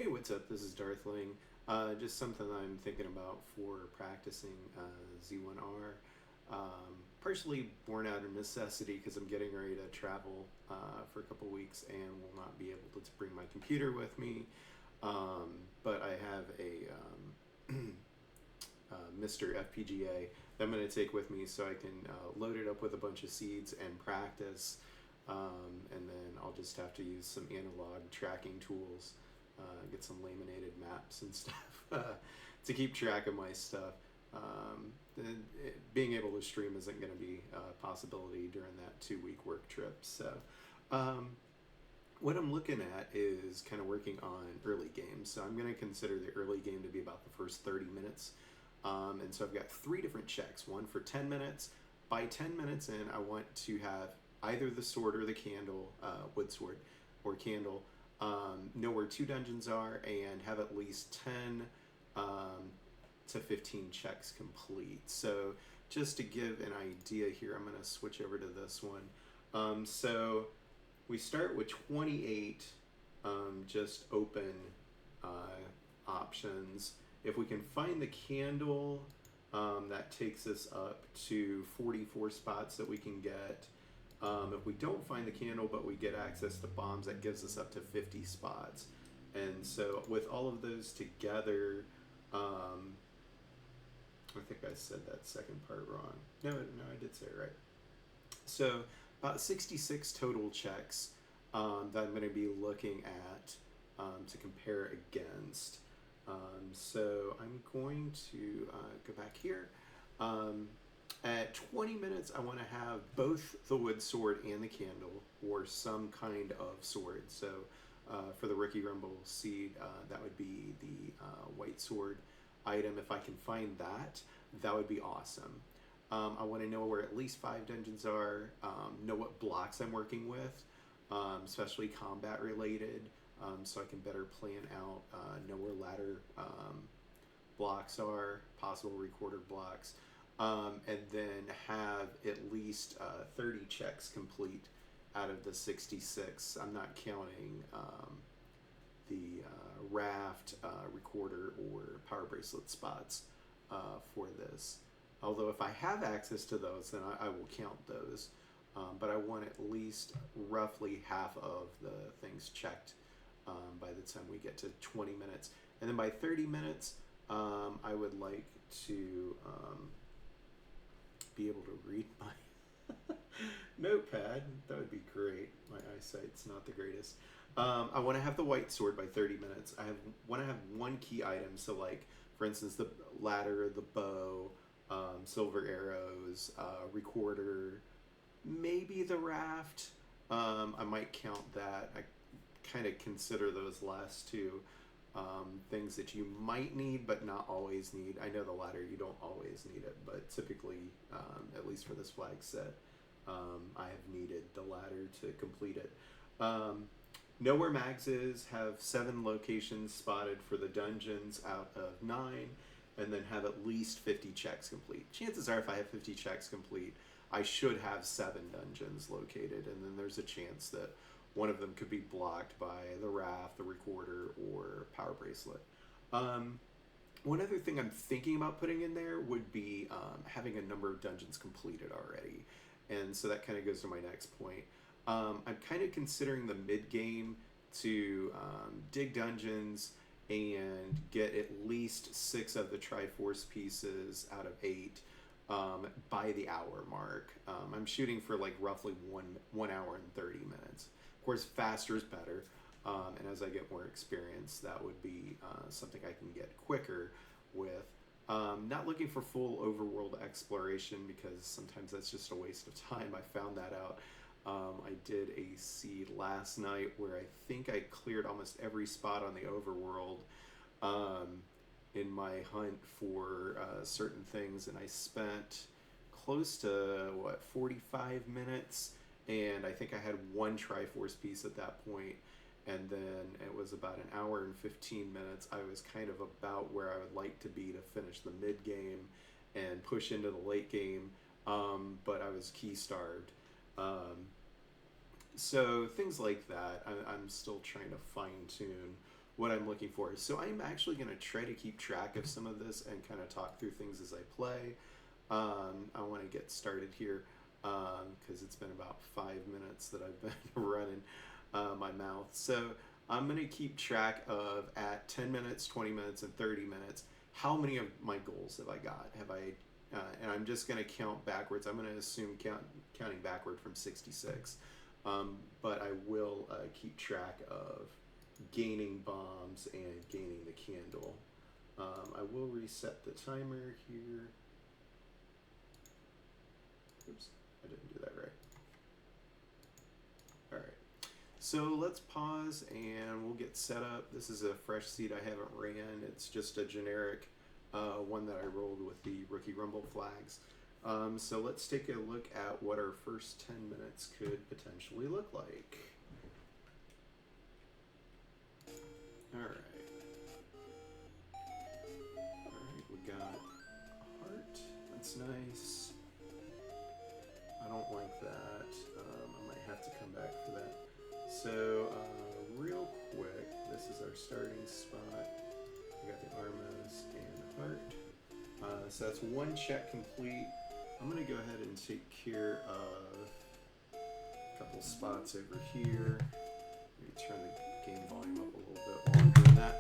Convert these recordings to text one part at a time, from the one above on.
Hey, what's up? This is Darthling. Just something I'm thinking about for practicing Z1R. Partially born out of necessity because I'm getting ready to travel for a couple weeks and will not be able to bring my computer with me. But I have a Mr. FPGA that I'm going to take with me so I can load it up with a bunch of seeds and practice. And then I'll just have to use some analog tracking tools, get some laminated maps and stuff to keep track of my stuff. Being able to stream isn't going to be a possibility during that 2 week work trip. So, what I'm looking at is kind of working on early games. So, I'm going to consider the early game to be about the first 30 minutes. And so, I've got 3 different checks, one for 10 minutes. By 10 minutes in, I want to have either the sword or the candle, wood sword or candle, know where 2 dungeons are and have at least 10 to 15 checks complete. So just to give an idea here, I'm going to switch over to this one. So we start with 28 just open options. If we can find the candle, that takes us up to 44 spots that we can get. If we don't find the candle but we get access to bombs, that gives us up to 50 spots. And so with all of those together, I think I said that second part wrong. No, I did say it right. So about 66 total checks that I'm going to be looking at to compare against. So I'm going to go back here. At 20 minutes, I want to have both the wood sword and the candle, or some kind of sword. So for the Rookie Rumble seed, that would be the white sword item. If I can find that, that would be awesome. I want to know where at least 5 dungeons are, know what blocks I'm working with, especially combat related, so I can better plan out, know where ladder blocks are, possible recorder blocks. And then have at least 30 checks complete out of the 66. I'm not counting the raft, recorder, or power bracelet spots for this. Although if I have access to those, then I will count those. But I want at least roughly half of the things checked by the time we get to 20 minutes. And then by 30 minutes, I would like to be able to read my notepad. That would be great. My eyesight's not the greatest. I want to have the white sword by 30 minutes. Want to have one key item. So like, for instance, the ladder, the bow, silver arrows, recorder, maybe the raft. I might count that. I kind of consider those last 2 things that you might need but not always need. I know the ladder, you don't always need it, but typically, at least for this flag set, I have needed the ladder to complete it. Know where Mags is, have 7 locations spotted for the dungeons out of 9, and then have at least 50 checks complete. Chances are if I have 50 checks complete, I should have 7 dungeons located, and then there's a chance that one of them could be blocked by the raft, the recorder, or power bracelet. One other thing I'm thinking about putting in there would be having a number of dungeons completed already. And so that kind of goes to my next point. I'm kind of considering the mid-game to dig dungeons and get at least 6 of the Triforce pieces out of 8 by the hour mark. I'm shooting for like roughly 1 hour and 30 minutes. Of course, faster is better, and as I get more experience, that would be something I can get quicker with. Not looking for full overworld exploration because sometimes that's just a waste of time. I found that out. I did a seed last night where I think I cleared almost every spot on the overworld in my hunt for certain things, and I spent close to 45 minutes. And I think I had 1 Triforce piece at that point, and then it was about an hour and 15 minutes. I was kind of about where I would like to be to finish the mid game and push into the late game, but I was key starved. So things like that, I'm still trying to fine tune what I'm looking for. So I'm actually going to try to keep track of some of this and kind of talk through things as I play. I want to get started here because it's been about 5 minutes that I've been running my mouth. So I'm going to keep track of at 10 minutes, 20 minutes, and 30 minutes, how many of my goals have I got? And I'm just going to count backwards. I'm going to assume counting backward from 66. But I will keep track of gaining bombs and gaining the candle. I will reset the timer here. Oops, I didn't do that right. All right, so let's pause and we'll get set up. This is a fresh seed I haven't ran. It's just a generic one that I rolled with the Rookie Rumble flags. So let's take a look at what our first 10 minutes could potentially look like. All right, we got a heart. That's nice. I don't like that. I might have to come back for that. So real quick, this is our starting spot. We got the Armos and heart. So that's one check complete. I'm going to go ahead and take care of a couple spots over here. Maybe turn the game volume up a little bit while I'm doing that.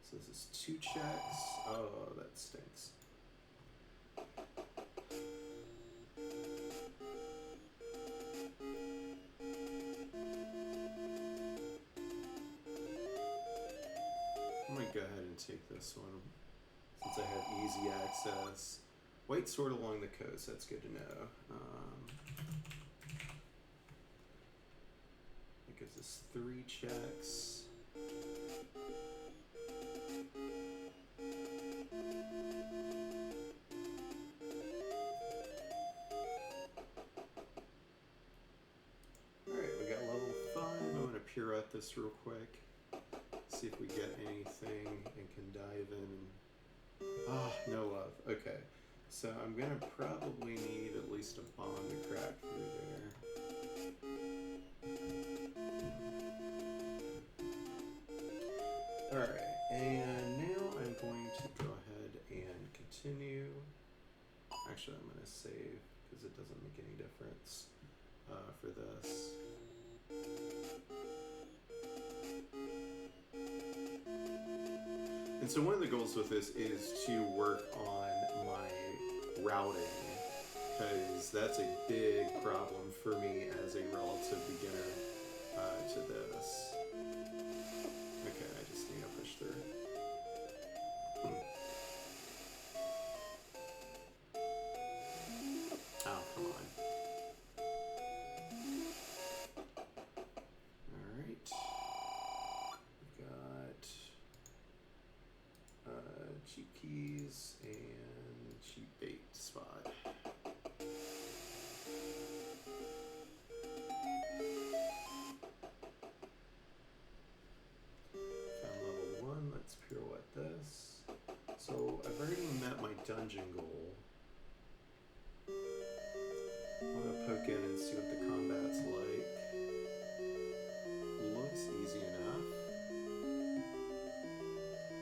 So this is 2 checks. Oh, that stinks. I'm going to go ahead and take this one since I have easy access. White sword along the coast, that's good to know. It gives us 3 checks. Alright, we got level 5. I'm going to pirouette this real quick. See if we get anything and can dive in. Ah, no love. Okay, so I'm gonna probably need at least a bomb to crack through there. Alright, and now I'm going to go ahead and continue. Actually, I'm gonna save because it doesn't make any difference for this. And so one of the goals with this is to work on my routing, because that's a big problem for me as a relative beginner to this. Okay, I just need to push through. Oh, come on. Alright. We've got cheap keys and cheap bait spot. Found level 1, let's pirouette this. So I've already met my dungeon goal. I'm gonna poke in and see what the combat's like. Looks easy enough.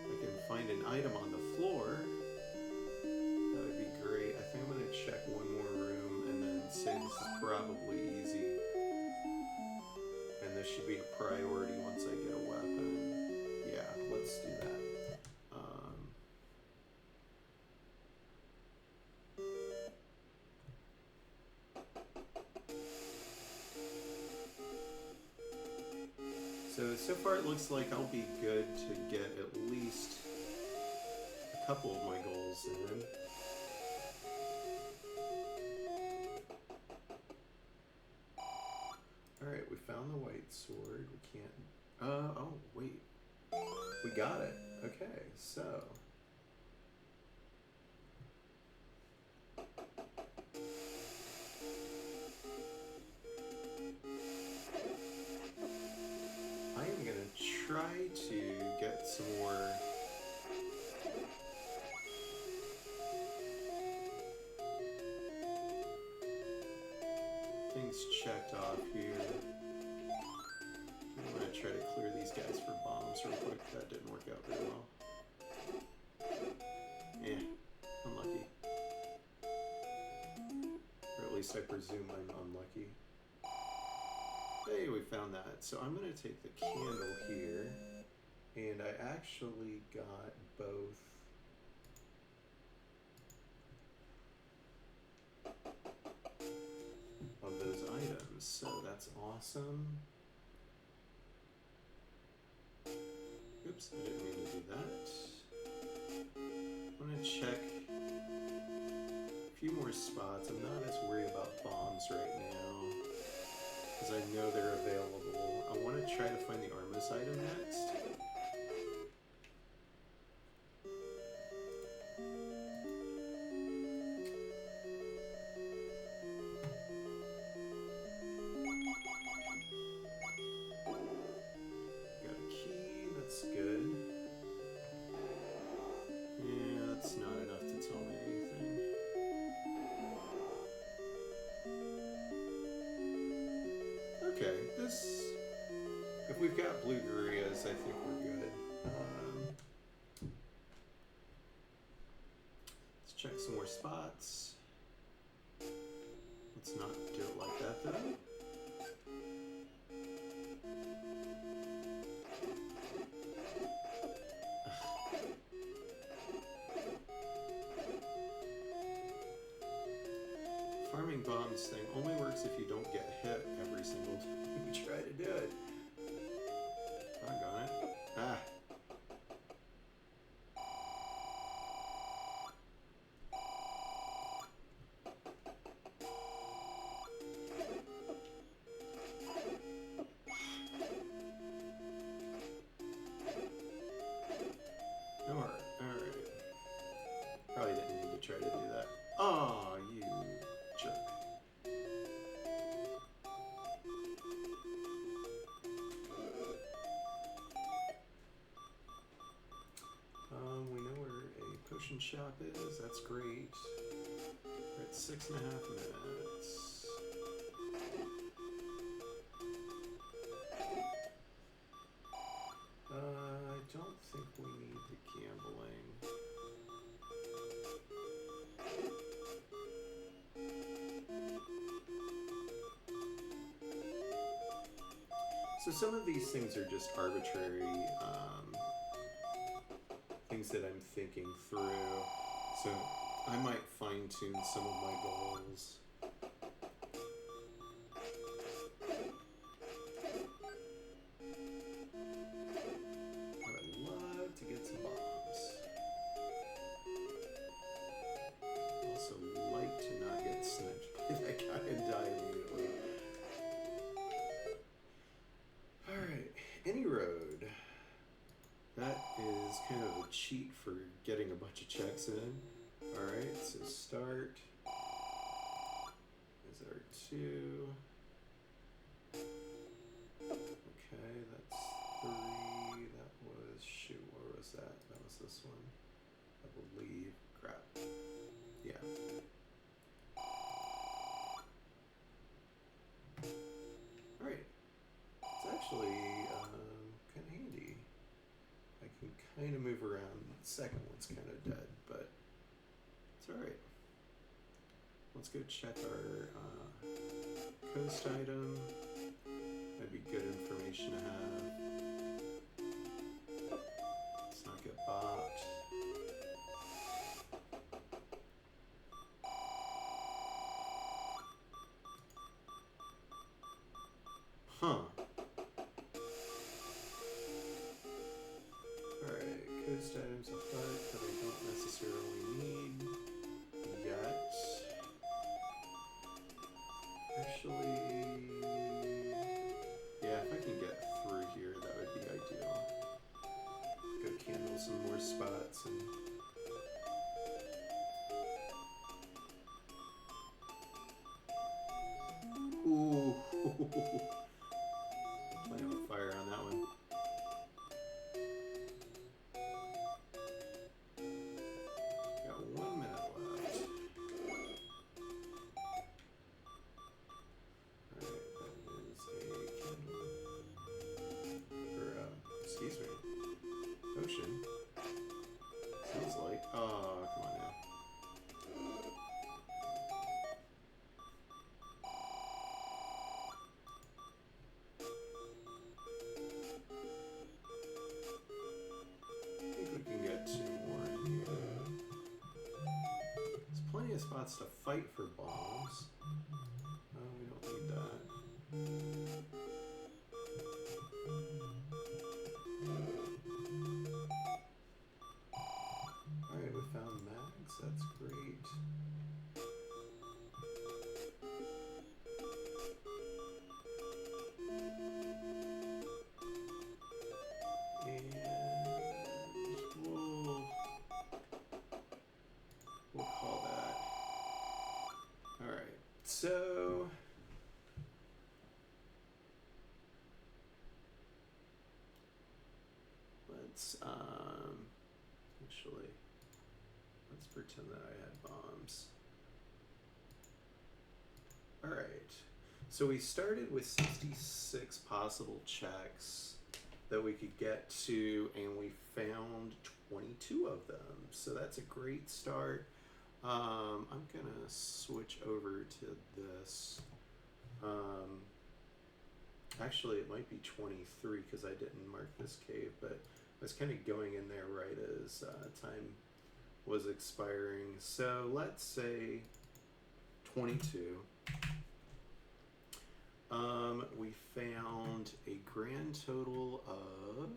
I can find an item on the floor. That would be great. I think I'm gonna check one more room and then say this is probably easy. And this should be a priority once I get a weapon. Yeah, let's do that. So far it looks like I'll be good to get at least a couple of my goals in. Alright, we found the white sword. We can't... oh, wait. We got it. Okay, so... I am going to try to get some more these checked off here. I'm going to try to clear these guys for bombs real quick. That didn't work out very well. Eh, unlucky. Or at least I presume I'm unlucky. Hey, we found that. So I'm going to take the candle here, and I actually got both. Of those items, so that's awesome. Oops, I didn't mean to do that. I'm going to check a few more spots. I'm not as worried about bombs right now, because I know they're available. I want to try to find the Armos item next. Got a key, that's good. Yeah, that's not enough to tell me anything. Okay, this... If we've got blue Gurias, I think we're good. Let's check some more spots. Let's not do it like that, though. Farming bombs thing only works if you don't get hit every single time you try to do it. Doggone it. Ah. Alright. Probably didn't need to try to do that. Oh, you jerk. We know where a potion shop is. That's great. We're at 6.5 minutes. I don't think we need the gambling. So some of these things are just arbitrary things that I'm thinking through. So I might fine-tune some of my goals. I'd love to get some bombs. Also like to not get sniped by that guy and die immediately. Alright, any road. That is kind of a cheat for getting a bunch of checks in. Alright, so start is R2. Okay, that's 3. That was, shoot, where was that? That was this one. I believe. Crap. Yeah. Alright. It's actually kind of handy. I can kind of move around. The second one's kind of dead, but it's alright. Let's go check our coast item. That'd be good information to have. Let's not get bopped. Huh. Alright, coast items of hut that I don't necessarily need yet. Actually, yeah, if I can get through here, that would be ideal. Go candle some more spots and... Ooh. Playing with fire on that one. Got 1 minute left. dungeon. Feels like. Oh, come on now. I think we can get 2 more in here. There's plenty of spots to fight for bombs. Oh, we don't need that. Alright, we found mags. That's great. And we'll call that. Alright, so let's actually let's pretend that I had bombs. Alright. So we started with 66 possible checks that we could get to, and we found 22 of them. So that's a great start. I'm gonna switch over to this. Actually, it might be 23 because I didn't mark this cave, but I was kind of going in there right as time was expiring. So let's say 22. We found a grand total of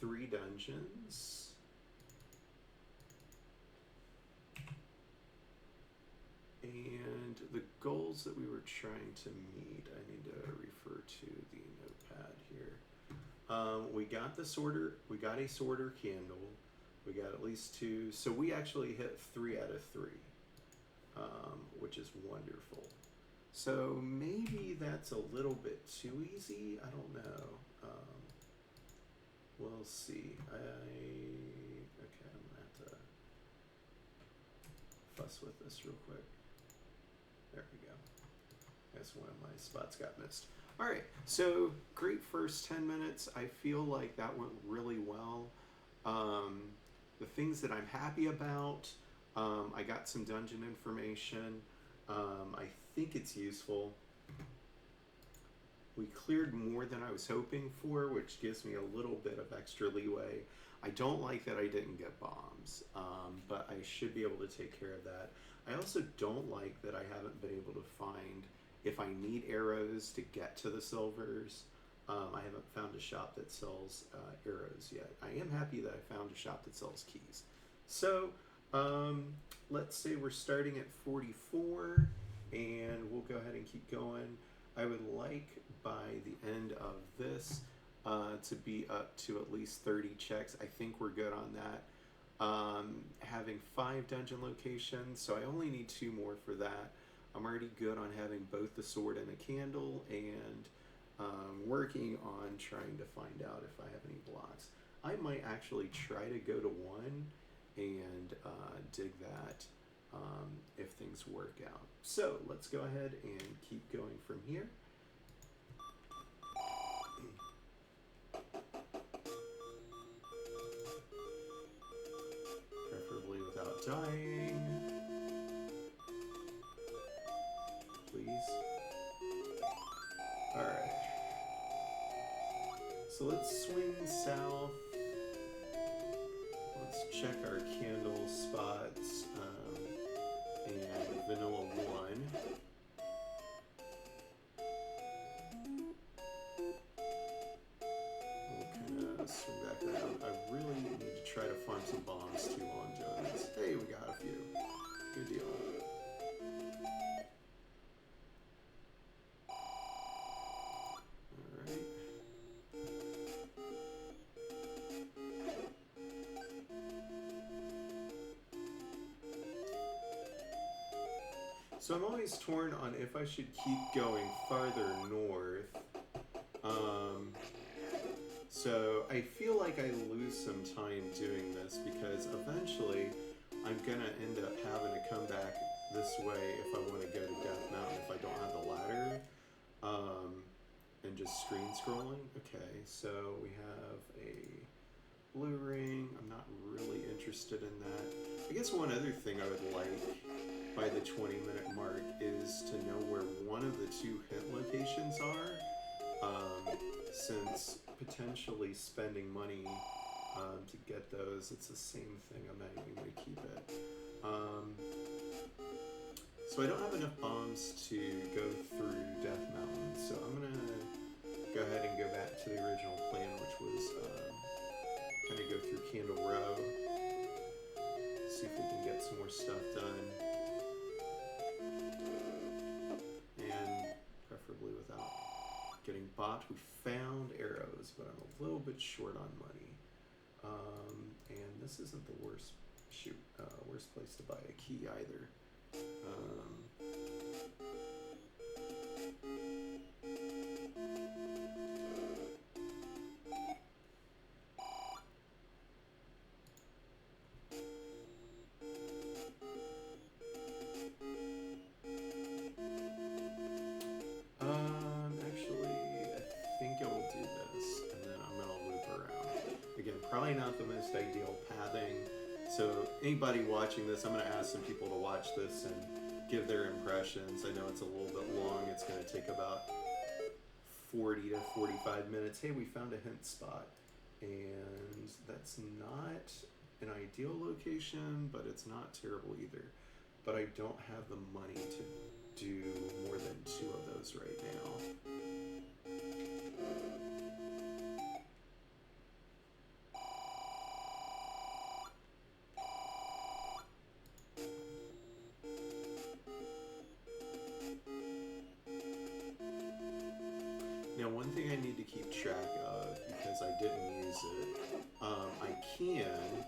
3 dungeons. And the goals that we were trying to meet, I need to refer to the notepad here. We got the sorter, we got a sorter candle, we got at least 2, so we actually hit 3 out of 3, which is wonderful. So maybe that's a little bit too easy, I don't know. We'll see. Okay, I'm gonna have to fuss with this real quick. There we go. I guess one of my spots got missed. All right, so great first 10 minutes. I feel like that went really well. The things that I'm happy about, I got some dungeon information. I think it's useful. We cleared more than I was hoping for, which gives me a little bit of extra leeway. I don't like that I didn't get bombs, but I should be able to take care of that. I also don't like that I haven't been able to find, if I need arrows to get to the silvers, I haven't found a shop that sells arrows yet. I am happy that I found a shop that sells keys. So let's say we're starting at 44, and we'll go ahead and keep going. I would like by the end of this to be up to at least 30 checks. I think we're good on that. Having 5 dungeon locations, so I only need 2 more for that. I'm already good on having both the sword and a candle, and working on trying to find out if I have any blocks. I might actually try to go to 1 and dig that if things work out. So let's go ahead and keep going from here. Preferably without dying. Please. Alright. So let's swing south. Let's check our candle spots. And vanilla 1. We'll kind of swing back around. I really need to try to farm some bombs too while I'm doing this. Hey, we got a few. Good deal. Alright. So I'm always torn on if I should keep going farther north. So I feel like I lose some time doing this because eventually I'm gonna end up having to come back this way if I want to go to Death Mountain if I don't have the ladder. And just screen scrolling. Okay, so we have a blue ring. I'm not really interested in that. I guess one other thing I would like by the 20-minute mark is to know where one of the 2 hit locations are, since potentially spending money to get those, it's the same thing. I'm not even going to keep it. So I don't have enough bombs to go through Death Mountain, so I'm going to go ahead and go back to the original plan, which was kind of go through Candle Row, see if we can get some more stuff done, and preferably without getting bought. We found arrows, but I'm a little bit short on money. And this isn't the worst place to buy a key either. Actually, I think I will do this, and then I'm gonna loop around. Again, probably not the most ideal pathing. So anybody watching this, I'm gonna ask some people to watch this and give their impressions. I know it's a little bit long. It's gonna take about 40 to 45 minutes. Hey, we found a hint spot, and that's not an ideal location, but it's not terrible either. But I don't have the money to do more than 2 of those right now. Now, one thing I need to keep track of, because I didn't use it, I can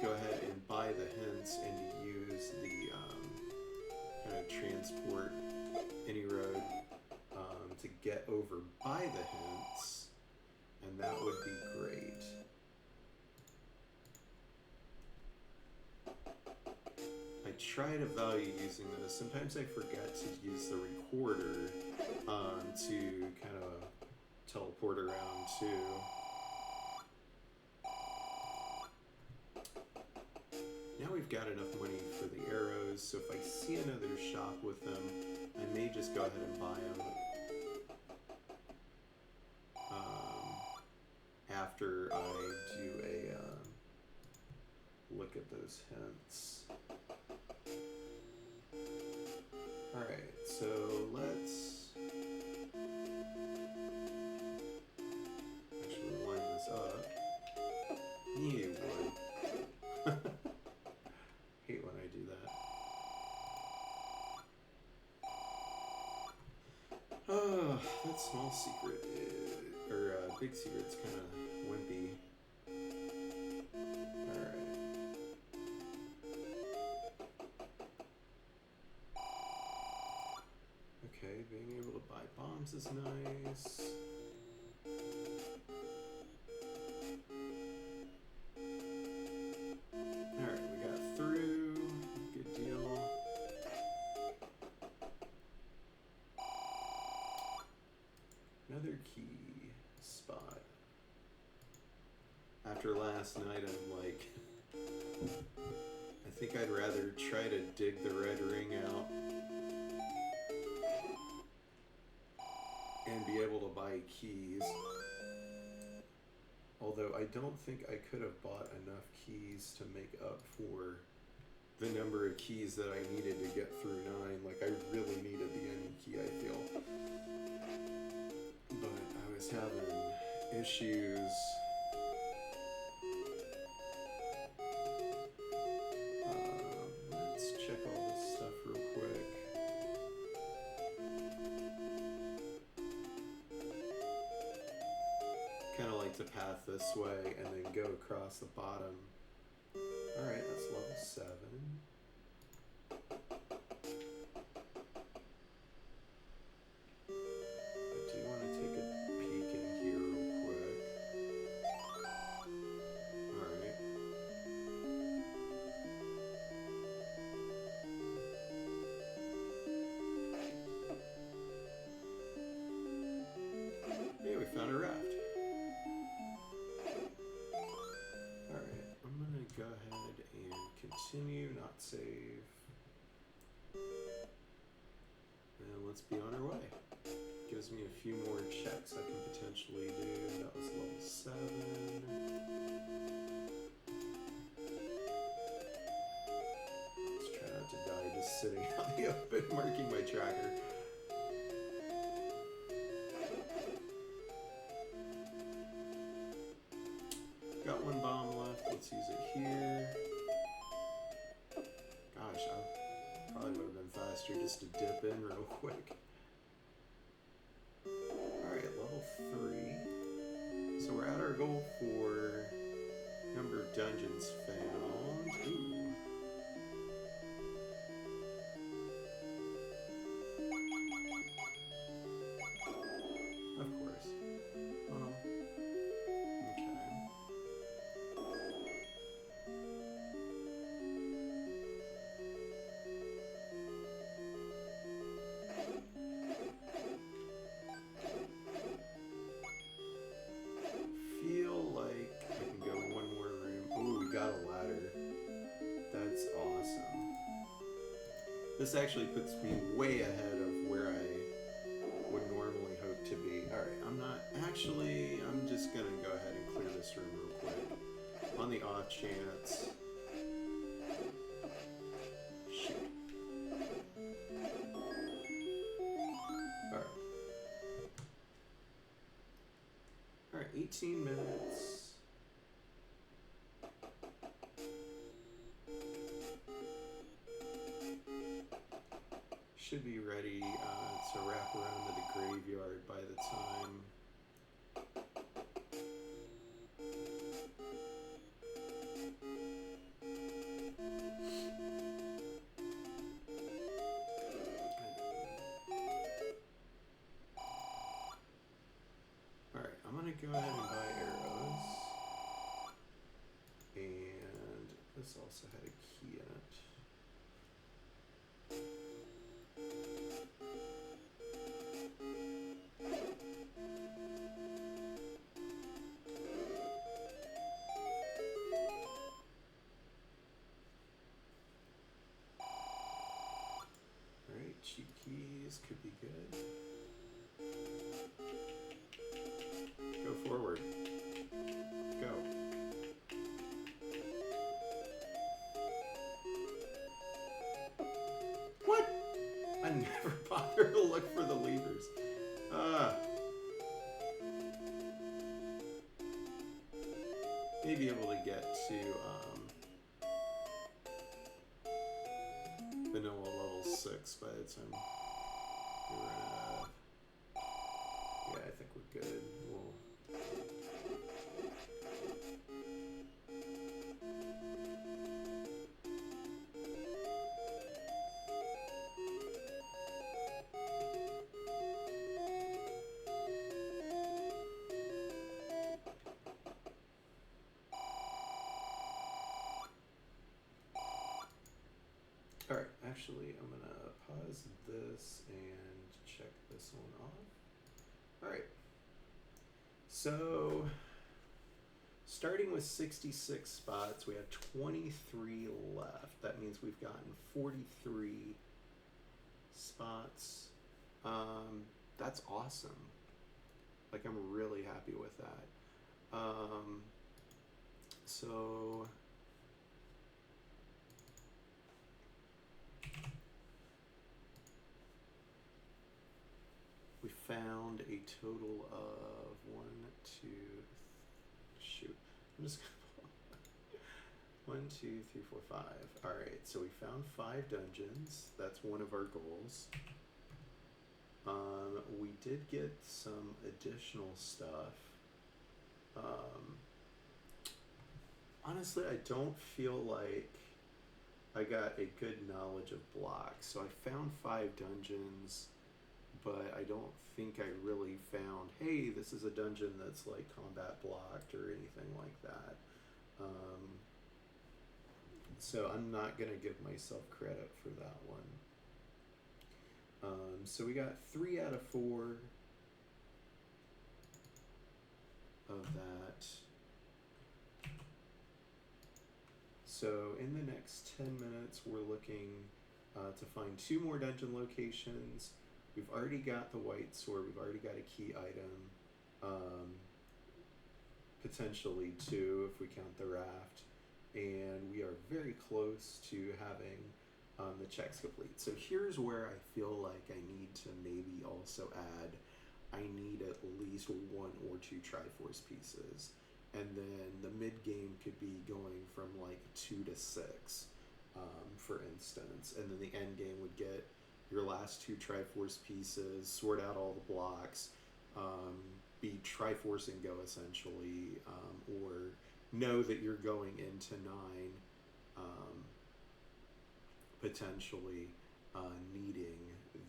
go ahead and buy the hints and use the kind of transport any road to get over by the hints, and that would be great. I try to value using this. Sometimes I forget to use the recorder to kind of teleport around too. Now we've got enough money for the arrows, so if I see another shop with them, I may just go ahead and buy them after I do a look at those hints. Alright, so let's actually line this up. You would. Hate when I do that. Oh, that small secret big secret's kind of wimpy. Alright. Okay, being able to buy bombs is nice. Alright, we got through. Good deal. Another key spot. After last night, I'm like, I think I'd rather try to dig the red ring out and be able to buy keys. Although I don't think I could have bought enough keys to make up for the number of keys that I needed to get through 9. Like, I really needed the any key, I feel. But I was having issues. Let's check all this stuff real quick. Kind of like to path this way and then go across the bottom. Alright, that's level 7. I do want to take a peek in here real quick. Alright. Hey, we found a raft. Continue, not save. And let's be on our way. Gives me a few more checks I can potentially do. That was level 7. Let's try not to die just sitting out in the open, marking my tracker. Got one bomb left. Let's use it here. Gosh, I probably would have been faster just to dip in real quick. Alright, level 3. So we're at our goal for number of dungeons found. Ooh. Of course. Okay. Feel like I can go one more room. Ooh, we got a ladder. That's awesome. This actually puts me way ahead of where I would normally hope to be. Alright, I'm just gonna go ahead and clear this room real quick. On the off chance. Shoot. Alright. Alright, 18 minutes. Should be ready to wrap around to the graveyard by the time. Alright, I'm gonna go ahead and buy arrows. And this also had a key in it. Alright, cheap keys could be good. Go forward. Go. What? I never bother to look for the levers. May be able to get to vanilla level 6 by the time we run out. Yeah, I think we're good. Alright, actually, I'm gonna pause this and check this one off. Alright. So, starting with 66 spots, we have 23 left. That means we've gotten 43 spots. That's awesome. Like, I'm really happy with that. So... we found a total of 1, 2, shoot. I'm just gonna 1, 2, 3, 4, 5. Alright, so we found 5 dungeons. That's one of our goals. We did get some additional stuff. Honestly, I don't feel like I got a good knowledge of blocks. So I found 5 dungeons, but I don't think I really found, hey, this is a dungeon that's like combat blocked or anything like that. So I'm not gonna give myself credit for that one. So we got 3 out of 4 of that. So in the next 10 minutes, we're looking to find 2 more dungeon locations. We've already got the white sword. We've already got a key item. Potentially 2 if we count the raft. And we are very close to having the checks complete. So here's where I feel like I need to maybe also add, I need at least 1 or 2 Triforce pieces. And then the mid game could be going from like 2 to 6, for instance. And then the end game would get your last 2 Triforce pieces, sort out all the blocks, be Triforce and go essentially, or know that you're going into 9, potentially needing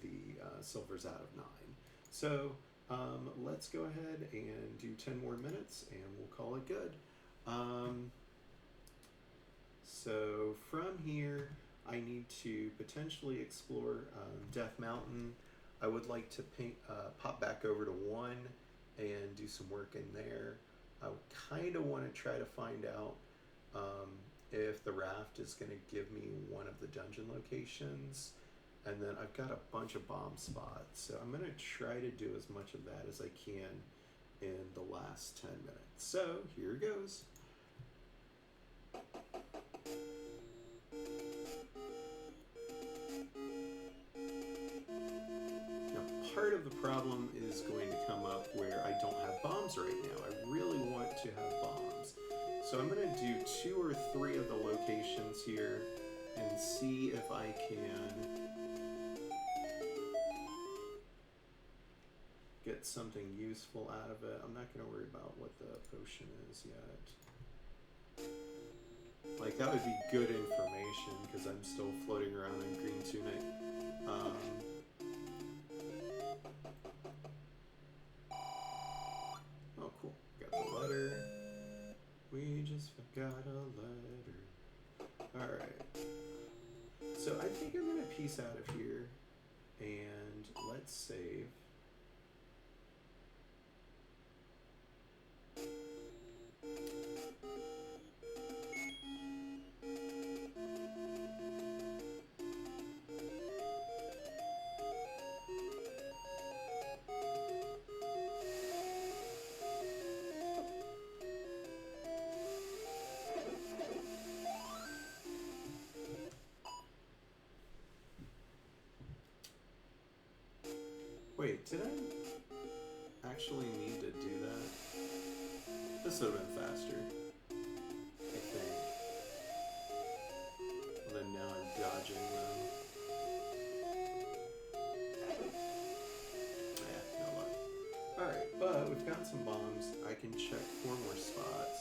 the silvers out of 9. So let's go ahead and do 10 more minutes and we'll call it good. So from here, I need to potentially explore Death Mountain. I would like to pop back over to 1 and do some work in there. I kind of want to try to find out if the raft is going to give me one of the dungeon locations. And then I've got a bunch of bomb spots. So I'm going to try to do as much of that as I can in the last 10 minutes. So here goes. Now, part of the problem is going to come up where I don't have bombs right now. I really want to have bombs. So I'm going to do 2 or 3 of the locations here and see if I can get something useful out of it. I'm not going to worry about what the potion is yet. Like, that would be good information because I'm still floating around in green tunic. Oh, cool. Got the letter. We just forgot a letter. Alright. So I think I'm going to peace out of here. And let's save. Wait, did I actually need to do that? This would have been faster, I think. Then now I'm dodging them. Yeah, no luck. Alright, but we've got some bombs. I can check 4 more spots.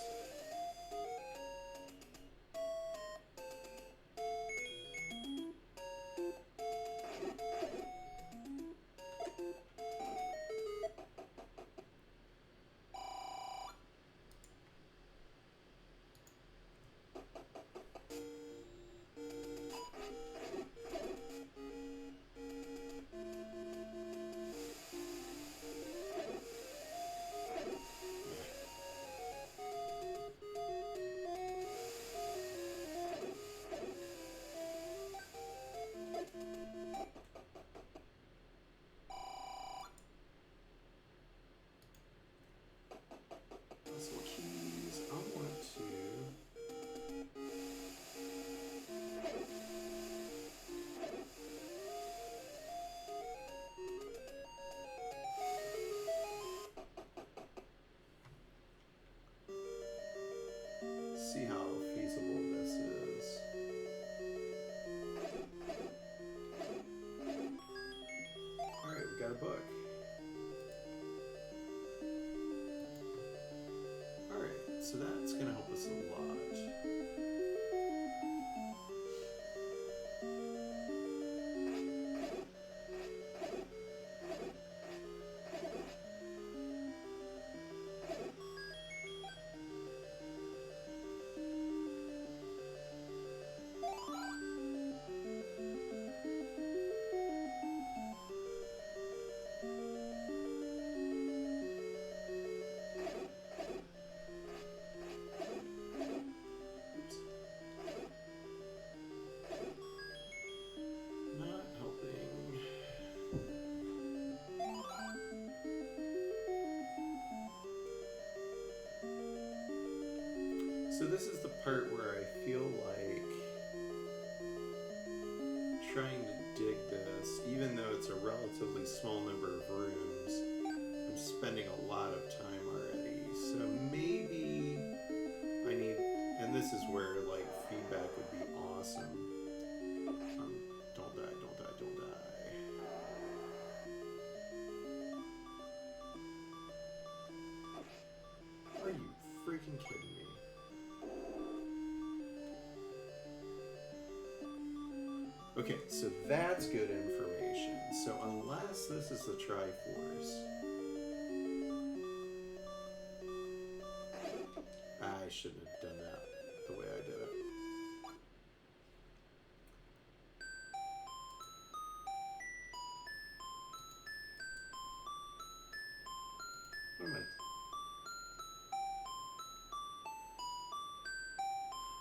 this is the part where I feel like trying to dig this, even though it's a relatively small number of rooms, I'm spending a lot of time already. So maybe I need, and this is where like feedback would be awesome. Don't die, don't die, don't die. Are you freaking kidding me? Okay, so that's good information. So unless this is the Triforce, I shouldn't have done that the way I did it. What am I?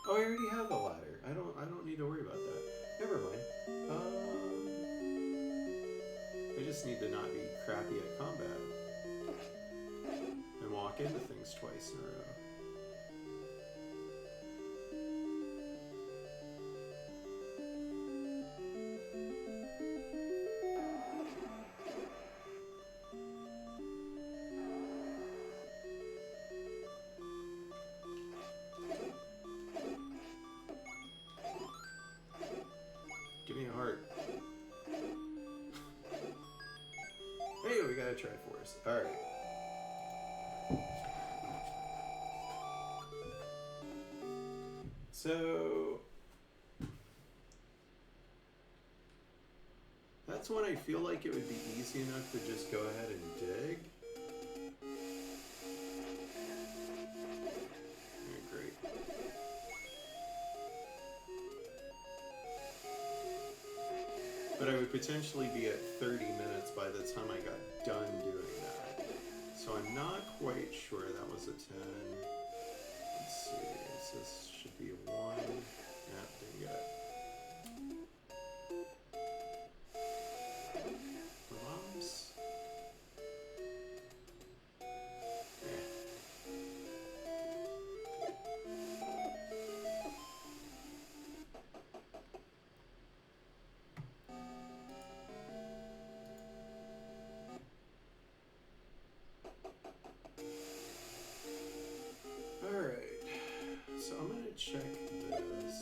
Oh, I already have the ladder. I don't need to worry about that. Never mind. I just need to not be crappy at combat and walk into things twice in a row. Give me a heart. Hey, we got a Triforce. Alright. So that's when I feel like it would be easy enough to just go ahead and dig. Yeah, great. But I would potentially be at 30 minutes by the time I got done doing that. So I'm not quite sure that was a 10. Let's see, so this should be a 1. Nah, didn't get it. Bombs? Alright, so I'm going to check this.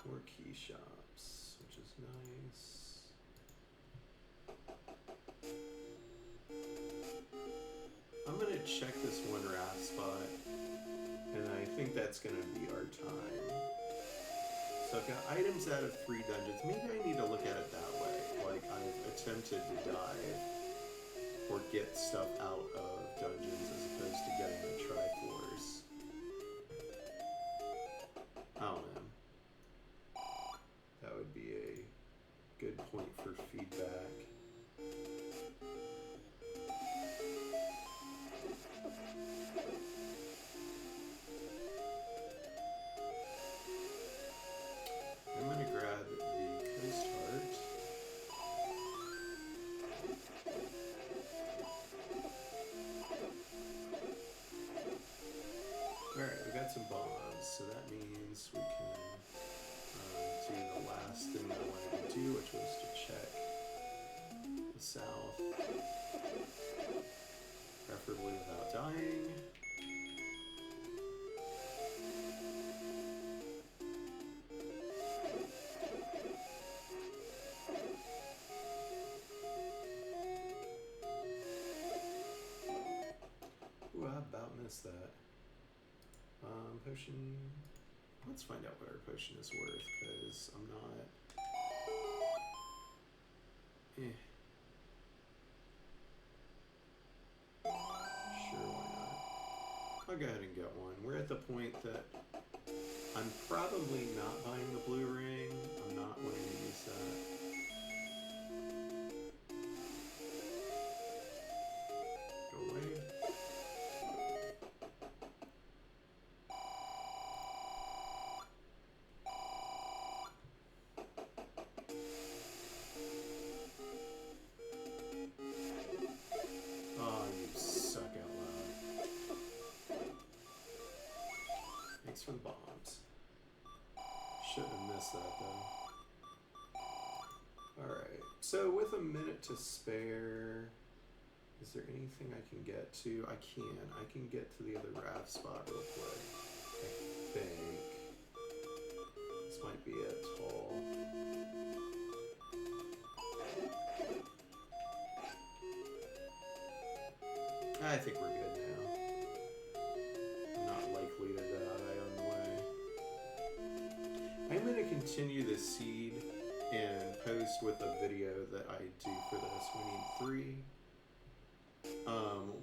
4 key shops, which is nice. I'm going to check this one wrath spot, and I think that's going to be our time. So I've got items out of 3 dungeons. Maybe I need to look at it that way. Like, I've attempted to dive or get stuff out of dungeons as opposed to getting the Triforce. I don't know. That would be a good point for feedback. I'm going to grab the Coast Heart. Alright, we got some bombs, so that means we can do the last thing I wanted to do, which was to check the south, preferably without dying. Ooh, I about missed that. Potion. Let's find out what our potion is worth, because I'm not. Sure, why not? I'll go ahead and get one. We're at the point that I'm probably not buying the blue ring. I'm not wanting to use that. Go away. Oh, you suck out loud. thanks for the bombs. Shouldn't have missed that though. Alright, so with a minute to spare, is there anything I can get to? I can get to the other raft spot real quick. I think. This might be it, tall. I think we're good now. I'm not likely to die on the way. I'm going to continue the seed and post with a video that I do for this. We need 3.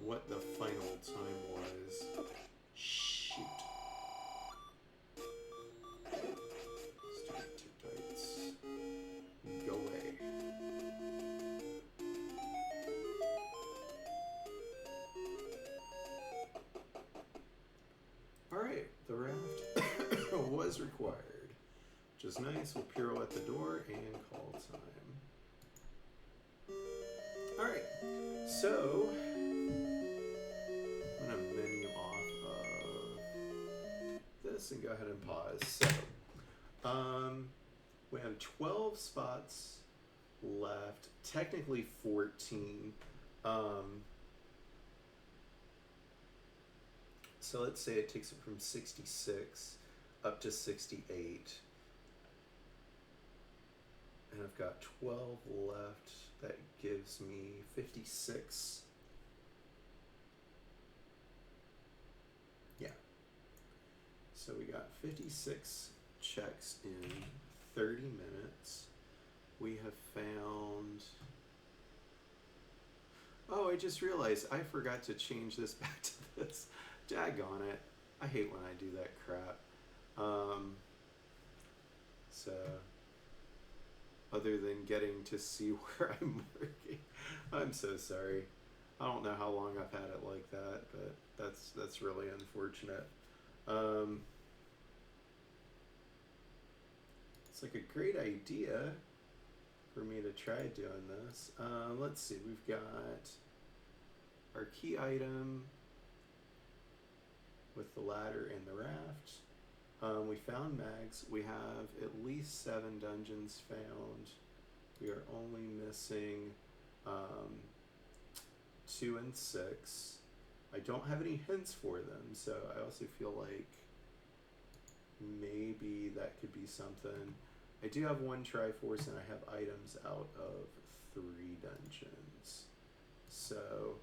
What the final time was. Shoot. Stupid tick-tights. Go away. Alright, the raft was required. Which is nice. We'll pirouette the door and call time. Alright, so I'm going to menu off of this and go ahead and pause. So, we have 12 spots left, technically 14. So let's say it takes it from 66 up to 68. And I've got 12 left. That gives me 56. Yeah. So we got 56 checks in 30 minutes. We have found... Oh, I just realized I forgot to change this back to this. Daggone it. I hate when I do that crap. So... Other than getting to see where I'm working. I'm so sorry. I don't know how long I've had it like that, but that's really unfortunate. It's like a great idea for me to try doing this. Let's see, we've got our key item with the ladder and the raft. We found mags. We have at least 7 dungeons found. We are only missing 2 and 6. I don't have any hints for them, so I also feel like maybe that could be something. I do have 1 Triforce and I have items out of 3 dungeons. So,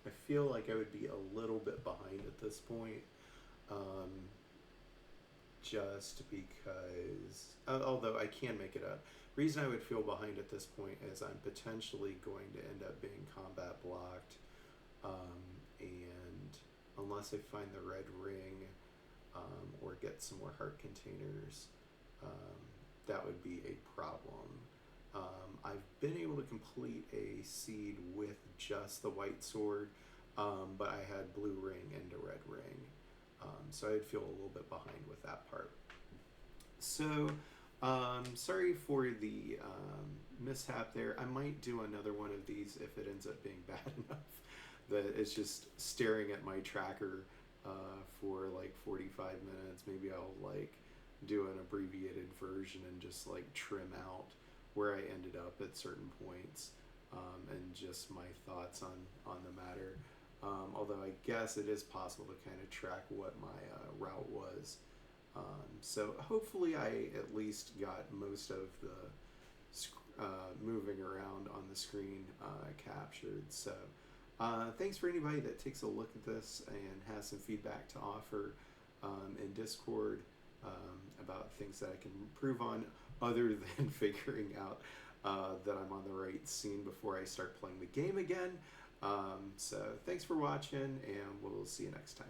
I feel like I would be a little bit behind at this point, just because, although I can make it up. Reason I would feel behind at this point is I'm potentially going to end up being combat blocked, and unless I find the red ring, or get some more heart containers, that would be a problem. I've been able to complete a seed with just the white sword, but I had blue ring and a red ring, so I'd feel a little bit behind with that part. So, sorry for the mishap there. I might do another one of these if it ends up being bad enough that it's just staring at my tracker for like 45 minutes. Maybe I'll like do an abbreviated version and just like trim out where I ended up at certain points, and just my thoughts on the matter. Although I guess it is possible to kind of track what my route was. So hopefully I at least got most of the moving around on the screen captured. So thanks for anybody that takes a look at this and has some feedback to offer in Discord about things that I can improve on, other than figuring out that I'm on the right scene before I start playing the game again. So thanks for watching, and we'll see you next time.